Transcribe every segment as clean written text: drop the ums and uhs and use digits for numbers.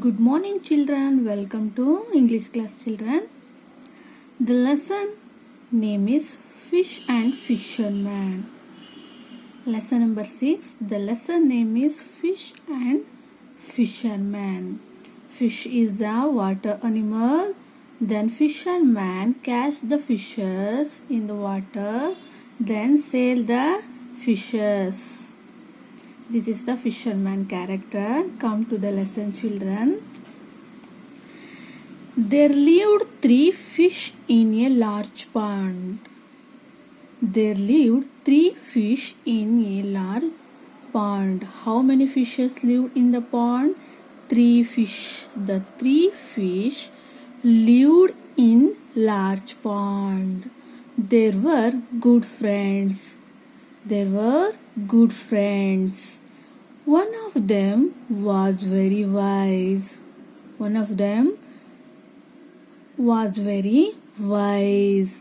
Good morning, children. Welcome to English class, children. The lesson name is Fish and Fisherman. Lesson number 6. The lesson name is Fish and Fisherman. Fish is the water animal. Then fisherman catch the fishes in the water. Then sell the fishes. This is the fisherman character. Come to the lesson, children. There lived 3 fish in a large pond. There lived 3 fish in a large pond. How many fishes lived in the pond? 3 fish. The 3 fish lived in large pond. They were good friends. They were good friends. One of them was very wise. One of them was very wise.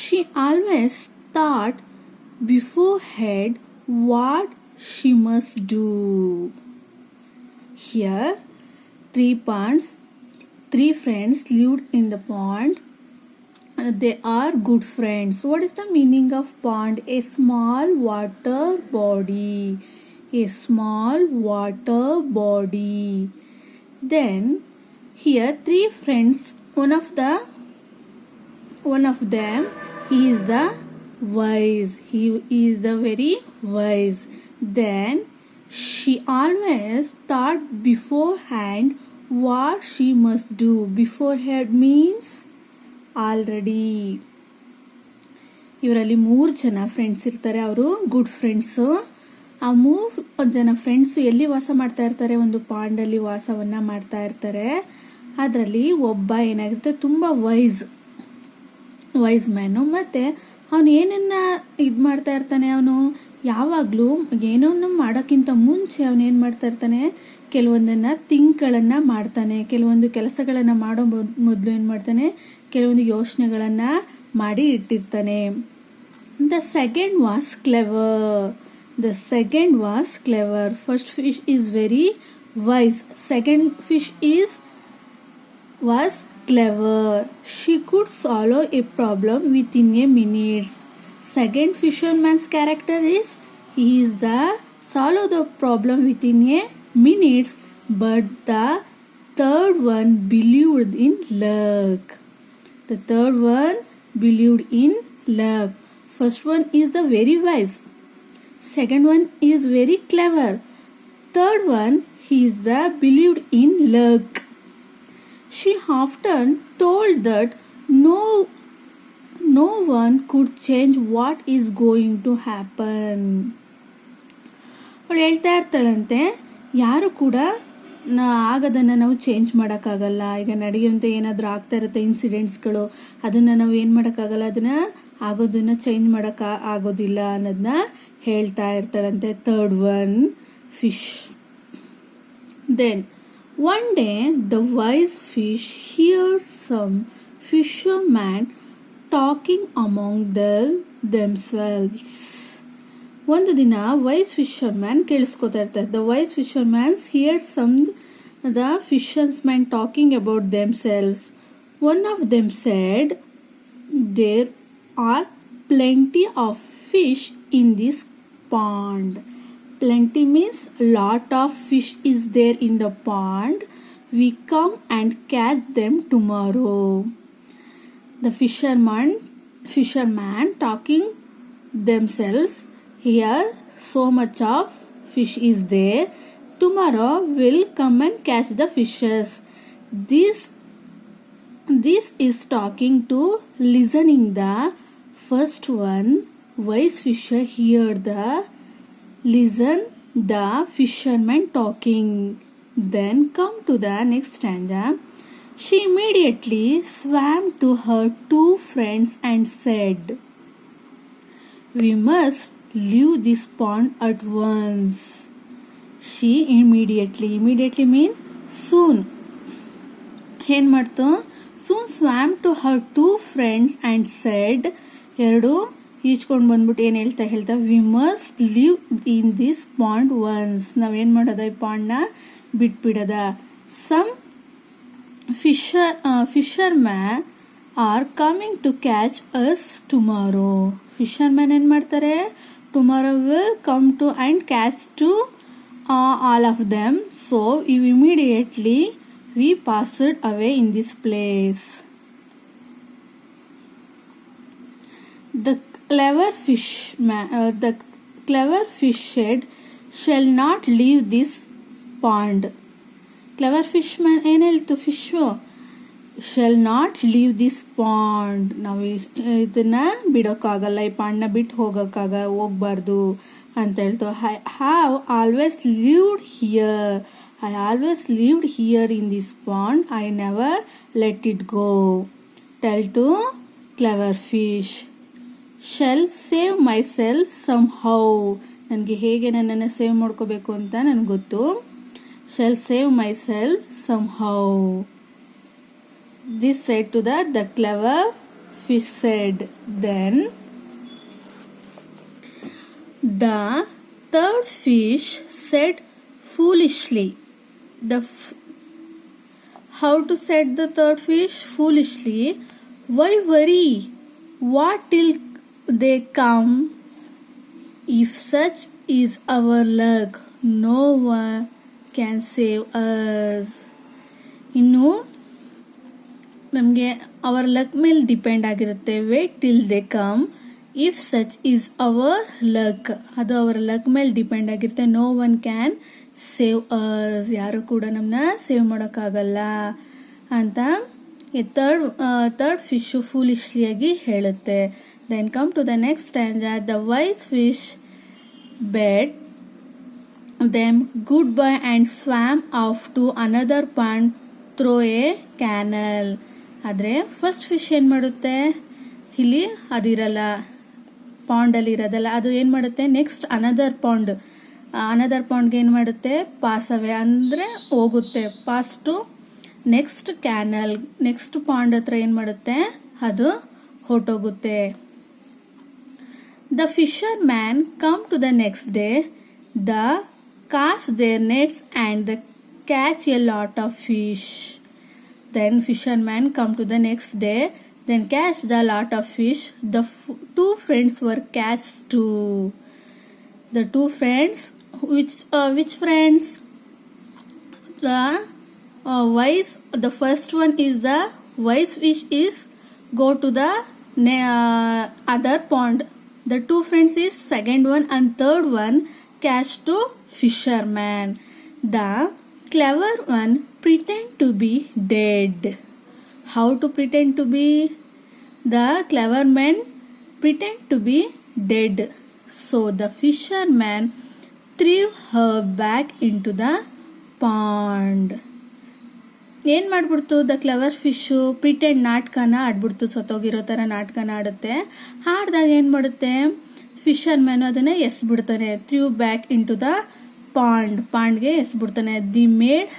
She always thought beforehand what she must do. Here, 3 friends lived in the pond. They are good friends. What is the meaning of pond? A small water body. A small water body. Then here 3 friends. One of them, he is the wise. He is the very wise. Then she always thought beforehand what she must do. Beforehand means already. ಇವರಲ್ಲಿ 3 ಜನ friends ಇರ್ತಾರೆ. ಅವರು good friends. ಆ 3 ಜನ friends ಎಲ್ಲಿ ವಾಸ ಮಾಡ್ತಾ ಇರ್ತಾರೆ? ಒಂದು ಪಾಂಡಲ್ಲಿ ವಾಸವನ್ನ ಮಾಡ್ತಾ ಇರ್ತಾರೆ. ಅದರಲ್ಲಿ ಒಬ್ಬ ಏನಾಗಿರುತ್ತೆ, ತುಂಬ ವೈಸ್ ಮ್ಯಾನು. ಮತ್ತೆ ಅವನು ಏನನ್ನ ಇದು ಮಾಡ್ತಾ ಇರ್ತಾನೆ, ಅವನು ಯಾವಾಗಲೂ ಏನನ್ನು ಮಾಡೋಕ್ಕಿಂತ ಮುಂಚೆ ಅವನು ಏನು ಮಾಡ್ತಾ ಇರ್ತಾನೆ, ಕೆಲವೊಂದನ್ನು ಥಿಂಕ್ಗಳನ್ನು ಮಾಡ್ತಾನೆ. ಕೆಲವೊಂದು ಕೆಲಸಗಳನ್ನು ಮಾಡೋ ಮೊದಲು ಏನು ಮಾಡ್ತಾನೆ, ಕೆಲವೊಂದು ಯೋಚನೆಗಳನ್ನು ಮಾಡಿ ಇಟ್ಟಿರ್ತಾನೆ. The second was clever. First fish is very wise. Second fish was clever. She could solve a problem within a minute. Second fisherman's character is, he is the solve the problem within a minute. But the third one believed in luck. The third one believed in luck. First one is the very wise. Second one is very clever. Third one, he is the believed in luck. She often told that no one could change what is going to happen. ಅವಳು ಹೇಳ್ತಾ ಇರ್ತಾಳಂತೆ, ಯಾರು ಕೂಡ ಆಗೋದನ್ನು ನಾವು change ಮಾಡೋಕ್ಕಾಗಲ್ಲ. ಈಗ ನಡೆಯುವಂಥ ಏನಾದರೂ ಆಗ್ತಾ ಇರುತ್ತೆ ಇನ್ಸಿಡೆಂಟ್ಸ್ಗಳು, ಅದನ್ನು ನಾವು ಏನು ಮಾಡೋಕ್ಕಾಗಲ್ಲ, ಆಗೋದನ್ನು ಚೇಂಜ್ ಮಾಡೋಕ್ಕೆ ಆಗೋದಿಲ್ಲ ಅನ್ನೋದನ್ನ ಹೇಳ್ತಾ ಇರ್ತಾಳಂತೆ. Third one fish. Then one day the wise fish hear some fisherman talking among themselves. ಒಂದು ದಿನ ವೈಸ್ ಫಿಶರ್ಮ್ಯಾನ್ ಕೇಳಿಸ್ಕೊತಾ ಇರ್ತಾರೆ. The wise fishermen hear some the fisherman talking about themselves. One of them said, there are plenty of fish in this pond. Plenty means lot of fish is there in the pond. We come and catch them tomorrow. The fisherman talking themselves, here so much of fish is there. Tomorrow we'll come and catch the fishes. This is talking to listening the first one. Wise fisher hear listen the fisherman talking. Then come to the next stanza. She immediately swam to her 2 friends and said, we must leave this pond at once. She immediately mean soon. ಏನ್ ಮಾಡ್ತು? soon swam to her 2 friends and said, ಎರಡು ಈಜ್ಕೊಂಡು ಬಂದ್ಬಿಟ್ಟು ಏನು ಹೇಳ್ತಾ we must live in this pond once. ನಾವೇನು ಮಾಡೋದ, ಈ ಪಾಂಡ್ನ ಬಿಟ್ಬಿಡದ. Some fishermen are coming to catch us tomorrow. Fisherman ಏನು ಮಾಡ್ತಾರೆ, tomorrow will come to and catch to all of them. So immediately we passed away in this place. The clever fish said, shall not leave this pond. Clever fishman ಏನು ಹೇಳ್ತು, fish shall not leave this pond, ನಾವು ಇದನ್ನ ಬಿಡೋಕ್ಕಾಗಲ್ಲ, ಈ ಪಾಂಡ್ನ ಬಿಟ್ಟು ಹೋಗಬಾರ್ದು ಅಂತ ಹೇಳ್ತು. I have always lived here in this pond, I never let it go. Tell to clever fish, shall save myself somehow, ನನಗೆ ಹೇಗೆ ನನ್ನನ್ನು ಸೇವ್ ಮಾಡ್ಕೋಬೇಕು ಅಂತ ನನಗೆ ಗೊತ್ತು. shall save myself somehow. This said to the clever fish said. Then the third fish said foolishly. How to said the third fish foolishly? Why worry? What till they come? If such is our luck, no one can save us. ಇನ್ನು ನಮಗೆ our luck ಮೇಲೆ depend ಆಗಿರುತ್ತೆ. Wait till they come, if such is our luck, ಅದು ಅವರ luck ಮೇಲೆ depend ಆಗಿರುತ್ತೆ. No one can save us, ಯಾರು ಕೂಡ ನಮ್ಮನ್ನ ಸೇವ್ ಮಾಡೋಕ್ಕಾಗಲ್ಲ ಅಂತ ಥರ್ಡ್ ಫಿಶು ಫೂಲಿಶ್ಲಿಯಾಗಿ ಹೇಳುತ್ತೆ. Then come to the next stanza. The wise fish bade them goodbye and swam off to another pond through a canal. ಆದರೆ ಫಸ್ಟ್ ಫಿಶ್ ಏನು ಮಾಡುತ್ತೆ, ಇಲ್ಲಿ ಅದಿರಲ್ಲ, ಪಾಂಡಲ್ಲಿ ಇರೋದಲ್ಲ, ಅದು ಏನು ಮಾಡುತ್ತೆ, ನೆಕ್ಸ್ಟ್ ಅನದರ್ ಪಾಂಡ್ಗೆ ಏನು ಮಾಡುತ್ತೆ, ಪಾಸ್ ಅವೇ ಅಂದರೆ ಹೋಗುತ್ತೆ, pass to next canal, next pond ಹತ್ರ ಏನು ಮಾಡುತ್ತೆ, ಅದು ಹೊರಟೋಗುತ್ತೆ. The fisherman come to the next day, the cast their nets and they catch a lot of fish. Then fishermen come to the next day, then catch the lot of fish. The two friends were catched too. The two friends, which friends? The first one is the wise fish is go to the other pond. The two friends is second one, and third one catch to fisherman. The clever one pretend to be dead. How to pretend to be? The clever man pretend to be dead. So the fisherman threw her back into the pond. ಏನು ಮಾಡ್ಬಿಡ್ತು, the clever fish pretend ನಾಟಕನ ಆಡ್ಬಿಡ್ತು, ಸತ್ತೋಗಿರೋ ಥರ ನಾಟಕನ ಆಡುತ್ತೆ. ಹಾಡ್ದಾಗ ಏನು ಮಾಡುತ್ತೆ, ಫಿಶರ್ ಮ್ಯಾನು ಅದನ್ನು ಎಸ್ಬಿಡ್ತಾನೆ. Threw back in to the ಪಾಂಡ್ಗೆ ಎಸ್ಬಿಡ್ತಾನೆ. The made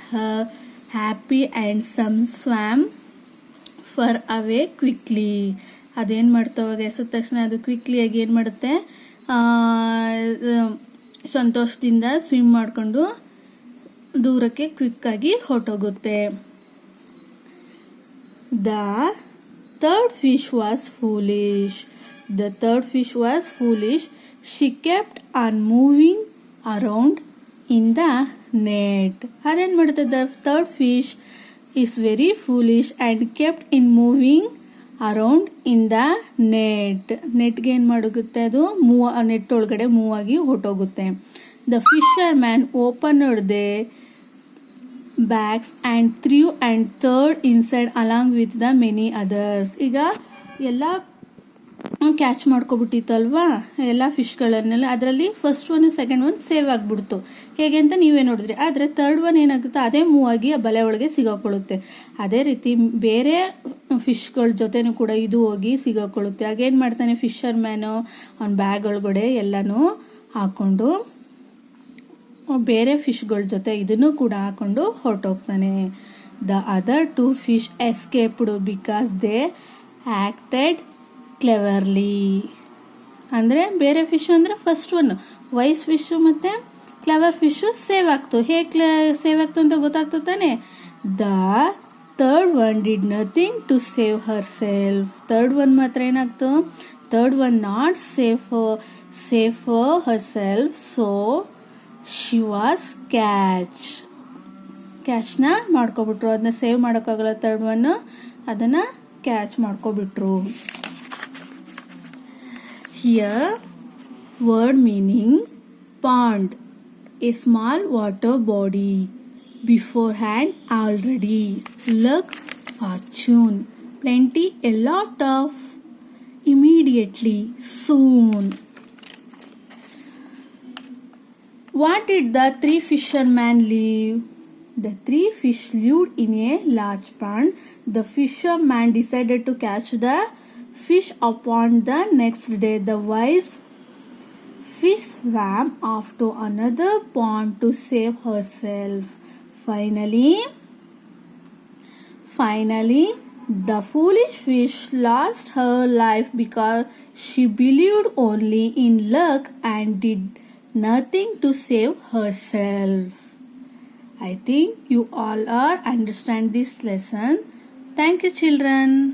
happy and some swam far away quickly. ಅದೇನು ಮಾಡ್ತಾ ಅವಾಗ ಎಸದ ತಕ್ಷಣ ಅದು ಕ್ವಿಕ್ಲಿಯಾಗಿ ಏನು ಮಾಡುತ್ತೆ, ಸಂತೋಷದಿಂದ ಸ್ವಿಮ್ ಮಾಡಿಕೊಂಡು ದೂರಕ್ಕೆ ಕ್ವಿಕ್ಕಾಗಿ ಹೊರಟೋಗುತ್ತೆ. The third fish was foolish. The third fish was foolish. She kept on moving around in the net. ಅದೇನು ಮಾಡುತ್ತೆ, the third fish is very foolish and kept in moving around in the net. ನೆಟ್ಗೆ ಏನು ಮಾಡುತ್ತೆ, ಅದು net ಒಳಗಡೆ move ಆಗಿ ಹೊರಟೋಗುತ್ತೆ. The fisherman opened the bags and threw and third inside along with the many others. ಈಗ ಎಲ್ಲ catch ಮಾಡ್ಕೊಬಿಟ್ಟಿತ್ತಲ್ವಾ ಎಲ್ಲ ಫಿಶ್ಗಳನ್ನೆಲ್ಲ, ಅದರಲ್ಲಿ first one second one save ಆಗಿಬಿಡ್ತು. ಹೇಗೆ ಅಂತ ನೀವೇ ನೋಡಿದ್ರಿ. ಆದರೆ ಥರ್ಡ್ ಒನ್ ಏನಾಗುತ್ತೆ, ಅದೇ ಮೂವ್ ಆಗಿ ಆ ಬಲೆ ಒಳಗೆ ಸಿಗಾಕೊಳ್ಳುತ್ತೆ. ಅದೇ ರೀತಿ ಬೇರೆ ಫಿಶ್ಗಳ ಜೊತೆನೂ ಕೂಡ ಇದು ಹೋಗಿ ಸಿಗಾಕೊಳ್ಳುತ್ತೆ. ಆಗೇನು ಮಾಡ್ತಾನೆ ಫಿಶರ್ ಮ್ಯಾನು, ಅವ್ನ ಬ್ಯಾಗ್ ಒಳಗಡೆ ಎಲ್ಲನೂ ಹಾಕ್ಕೊಂಡು ಬೇರೆ ಫಿಶ್ಗಳ ಜೊತೆ ಇದನ್ನು ಕೂಡ ಹಾಕೊಂಡು ಹೊರಟೋಗ್ತಾನೆ. The other two fish escaped because they acted cleverly. ಅಂದರೆ ಬೇರೆ ಫಿಶ್ ಅಂದರೆ ಫಸ್ಟ್ ಒನ್ ವೈಸ್ ಫಿಶು ಮತ್ತು ಕ್ಲೆವರ್ ಫಿಶು ಸೇವ್ ಆಗ್ತು. ಹೇಗೆ ಸೇವ್ ಆಗ್ತು ಅಂತ ಗೊತ್ತಾಗ್ತು ತಾನೆ. The third one did nothing to save herself. Third one ಮಾತ್ರ ಏನಾಗ್ತು? Third one not save for herself, so she was ಕ್ಯಾಚ್ನ ಮಾಡ್ಕೊಬಿಟ್ರು. ಅದನ್ನ ಸೇವ್ ಮಾಡೋಕ್ಕಾಗಲ್ಲ ಥರ್ಡ್ ಒನ್, ಅದನ್ನು catch ಮಾಡ್ಕೊಬಿಟ್ರು. Here word meaning pond, a small water body. Beforehand, already. Luck, fortune. Plenty, a lot of. Immediately, soon. What did the three fishermen leave? The three fish lived in a large pond. The fisherman decided to catch the fish upon the next day. The wise fish swam off to another pond to save herself. Finally, the foolish fish lost her life because she believed only in luck and did nothing to save herself. I think you all are understand this lesson. Thank you, children.